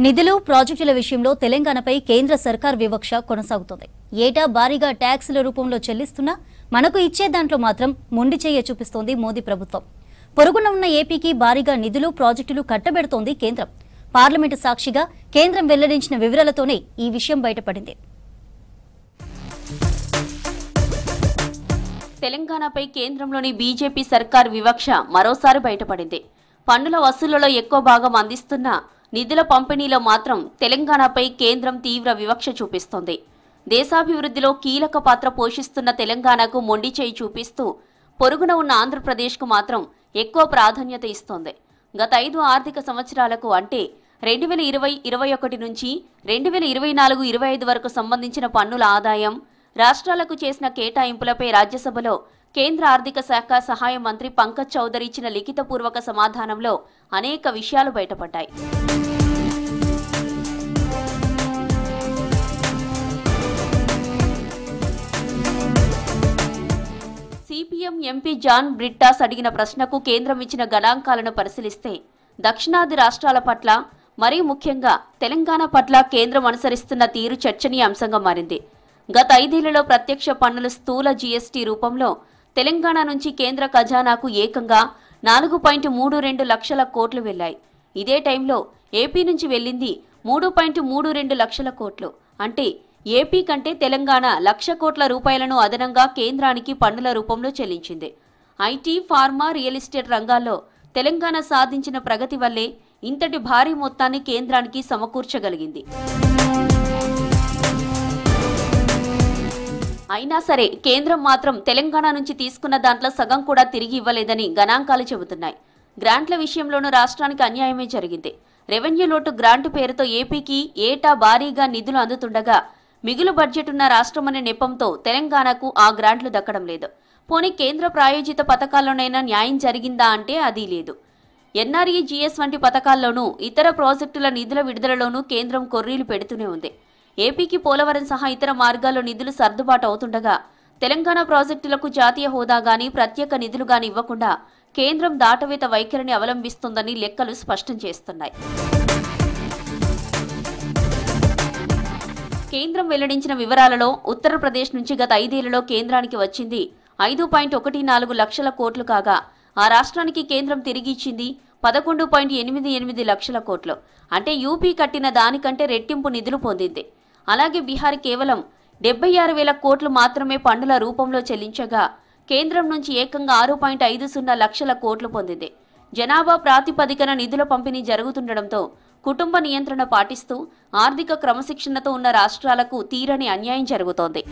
నిధులు ప్రాజెక్టుల విషయంలో తెలంగాణపై కేంద్ర సర్కార్ వివక్ష కొనసాగుతోంది. ఏటా భారీగా ట్యాక్సుల రూపంలో చెల్లిస్తున్నా మనకు ఇచ్చే దాంట్లో మాత్రం మొండి చెయ్య చూపిస్తోంది మోదీ ప్రభుత్వం. పొరుగున ఉన్న ఏపీకి భారీగా నిధులు ప్రాజెక్టులు కట్టబెడుతోంది కేంద్రం. పార్లమెంటు సాక్షిగా కేంద్రం వెల్లడించిన వివరాలతోనే ఈ విషయం బయటపడింది. తెలంగాణపై కేంద్రంలోని బీజేపీ సర్కార్ వివక్ష మరోసారి బయటపడింది. పన్నుల వసూళ్లలో ఎక్కువ భాగం అందిస్తున్న నిధుల పంపిణీలో మాత్రం తెలంగాణపై కేంద్రం తీవ్ర వివక్ష చూపిస్తోంది. దేశాభివృద్ధిలో కీలక పాత్ర పోషిస్తున్న తెలంగాణకు మొండి చేయి చూపిస్తూ పొరుగున ఉన్న ఆంధ్రప్రదేశ్కు మాత్రం ఎక్కువ ప్రాధాన్యత ఇస్తోంది. గత 5 ఆర్థిక సంవత్సరాలకు అంటే 2020-21 నుంచి 2024-25 వరకు సంబంధించిన పన్నుల ఆదాయం, రాష్ట్రాలకు చేసిన కేటాయింపులపై రాజ్యసభలో కేంద్ర ఆర్థిక శాఖ సహాయ మంత్రి పంకజ్ చౌదరి ఇచ్చిన లిఖితపూర్వక సమాధానంలో అనేక విషయాలు బయటపడ్డాయి. సిపిఎం ఎంపీ జాన్ బ్రిట్టాస్ అడిగిన ప్రశ్నకు కేంద్రం ఇచ్చిన గణాంకాలను పరిశీలిస్తే దక్షిణాది రాష్ట్రాల పట్ల, మరీ ముఖ్యంగా తెలంగాణ పట్ల కేంద్రం అనుసరిస్తున్న తీరు చర్చనీయాంశంగా మారింది. గత 5 ఏళ్లలో ప్రత్యక్ష పన్నుల స్థూల జీఎస్టీ రూపంలో తెలంగాణ నుంచి కేంద్ర ఖజానాకు ఏకంగా 4.32 లక్షల కోట్లు వెళ్లాయి. ఇదే టైంలో ఏపీ నుంచి వెళ్లింది 3.32 లక్షల కోట్లు. అంటే ఏపీ కంటే తెలంగాణ 1,00,000 కోట్ల రూపాయలను అదనంగా కేంద్రానికి పన్నుల రూపంలో చెల్లించింది. ఐటీ, ఫార్మా, రియల్ ఎస్టేట్ రంగాల్లో తెలంగాణ సాధించిన ప్రగతి వల్లే ఇంతటి భారీ మొత్తాన్ని కేంద్రానికి సమకూర్చగలిగింది. అయినా సరే కేంద్రం మాత్రం తెలంగాణ నుంచి తీసుకున్న దాంట్లో సగం కూడా తిరిగి ఇవ్వలేదని గణాంకాలు చెబుతున్నాయి. గ్రాంట్ల విషయంలోనూ రాష్ట్రానికి అన్యాయమే జరిగింది. రెవెన్యూ లోటు గ్రాంటు పేరుతో ఏపీకి ఏటా భారీగా నిధులు అందుతుండగా మిగులు బడ్జెట్ ఉన్న రాష్ట్రమనే నెపంతో తెలంగాణకు ఆ గ్రాంట్లు దక్కడం లేదు. పోనీ కేంద్ర ప్రాయోజిత పథకాల్లోనైనా న్యాయం జరిగిందా అంటే అది లేదు. ఎన్ఆర్ఈజీఎస్ వంటి పథకాల్లోనూ ఇతర ప్రాజెక్టుల నిధుల విడుదలలోనూ కేంద్రం కొర్రీలు పెడుతూనే ఉంది. ఏపీకి పోలవరం సహా ఇతర మార్గాల్లో నిధులు సర్దుబాటు అవుతుండగా తెలంగాణ ప్రాజెక్టులకు జాతీయ హోదా గానీ ప్రత్యేక నిధులు గానీ ఇవ్వకుండా కేంద్రం దాటవేత వైఖరిని అవలంబిస్తుందని లెక్కలు స్పష్టం చేస్తున్నాయి. కేంద్రం వెల్లడించిన వివరాలలో ఉత్తరప్రదేశ్ నుంచి గత 5 ఏళ్లలో కేంద్రానికి వచ్చింది 5.14 లక్షల కోట్లు కాగా ఆ రాష్ట్రానికి కేంద్రం తిరిగి ఇచ్చింది 11.88 లక్షల కోట్లు. అంటే యూపీ కట్టిన దానికంటే రెట్టింపు నిధులు పొందింది. అలాగే బీహార్ కేవలం 76,000 కోట్లు మాత్రమే పన్నుల రూపంలో చెల్లించగా కేంద్రం నుంచి ఏకంగా 6.50 లక్షల కోట్లు పొందింది. జనాభా ప్రాతిపదికన నిధుల పంపిణీ జరుగుతుండటంతో కుటుంబ నియంత్రణ పాటిస్తూ ఆర్థిక క్రమశిక్షణతో ఉన్న రాష్ట్రాలకు తీరని అన్యాయం జరుగుతోంది.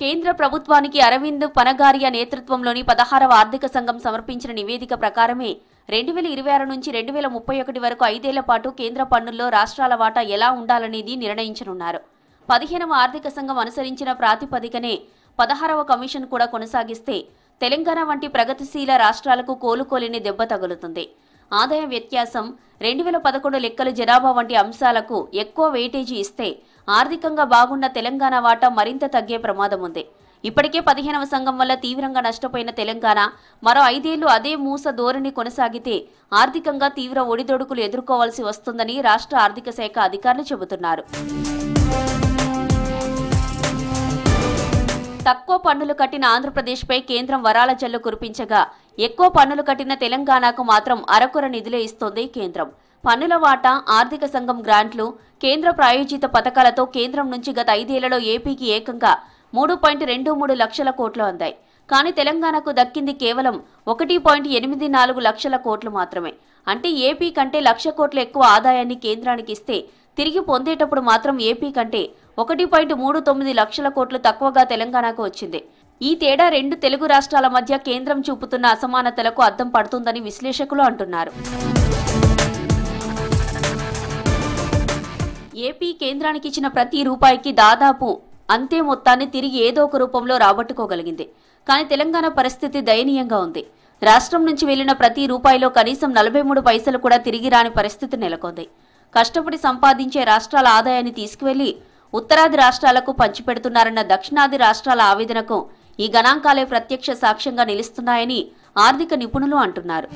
కేంద్ర ప్రభుత్వానికి అరవింద్ పనగారియా నేతృత్వంలోని 16వ ఆర్థిక సంఘం సమర్పించిన నివేదిక ప్రకారమే 2026 నుంచి 2031 వరకు 5 ఏళ్ల పాటు కేంద్ర పన్నుల్లో రాష్ట్రాల వాటా ఎలా ఉండాలనేది నిర్ణయించనున్నారు. 15వ ఆర్థిక సంఘం అనుసరించిన ప్రాతిపదికనే 16వ కమిషన్ కూడా కొనసాగిస్తే తెలంగాణ వంటి ప్రగతిశీల రాష్ట్రాలకు కోలుకోలేని దెబ్బ తగులుతుంది. ఆదాయ వ్యత్యాసం, 2011 లెక్కలు, జనాభా వంటి అంశాలకు ఎక్కువ వెయిటేజీ ఇస్తే ఆర్థికంగా బాగున్న తెలంగాణ వాటా మరింత తగ్గే ప్రమాదం ఉంది. ఇప్పటికే 15వ సంఘం వల్ల తీవ్రంగా నష్టపోయిన తెలంగాణ మరో 5 ఏళ్లు అదే మూస ధోరణి కొనసాగితే ఆర్థికంగా తీవ్ర ఒడిదొడుకులు ఎదుర్కోవాల్సి వస్తుందని రాష్ట్ర ఆర్థిక శాఖ అధికారులు చెబుతున్నారు. తక్కువ పన్నులు కట్టిన ఆంధ్రప్రదేశ్పై కేంద్రం వరాల జల్లు కురిపించగా ఎక్కువ పన్నులు కట్టిన తెలంగాణకు మాత్రం అరకొర నిధులే ఇస్తోంది కేంద్రం. పన్నుల వాటా, ఆర్థిక సంఘం గ్రాంట్లు, కేంద్ర ప్రాయోజిత పథకాలతో కేంద్రం నుంచి గత 5 ఏళ్లలో ఏపీకి ఏకంగా 3.23 లక్షల కోట్లు అందాయి. కానీ తెలంగాణకు దక్కింది కేవలం 1.84 లక్షల కోట్లు మాత్రమే. అంటే ఏపీ కంటే 1,00,000 కోట్ల ఎక్కువ ఆదాయాన్ని కేంద్రానికి ఇస్తే తిరిగి పొందేటప్పుడు మాత్రం ఏపీ కంటే 1.39 లక్షల కోట్లు తక్కువగా తెలంగాణకు వచ్చింది. ఈ తేడా 2 తెలుగు రాష్ట్రాల మధ్య కేంద్రం చూపుతున్న అసమానతలకు అద్దం పడుతుందని విశ్లేషకులు అంటున్నారు. ఏపీ కేంద్రానికి ఇచ్చిన ప్రతి రూపాయికి దాదాపు అంతే మొత్తాన్ని తిరిగి ఏదో ఒక రూపంలో రాబట్టుకోగలిగింది. కానీ తెలంగాణ పరిస్థితి దయనీయంగా ఉంది. రాష్ట్రం నుంచి వెళ్లిన ప్రతి రూపాయిలో కనీసం 43 పైసలు కూడా తిరిగి రాని పరిస్థితి నెలకొంది. కష్టపడి సంపాదించే రాష్ట్రాల ఆదాయాన్ని తీసుకువెళ్లి ఉత్తరాది రాష్ట్రాలకు పంచిపెడుతున్నారన్న దక్షిణాది రాష్ట్రాల ఆవేదనకు ఈ గణాంకాలే ప్రత్యక్ష సాక్ష్యంగా నిలుస్తున్నాయని ఆర్థిక నిపుణులు అంటున్నారు.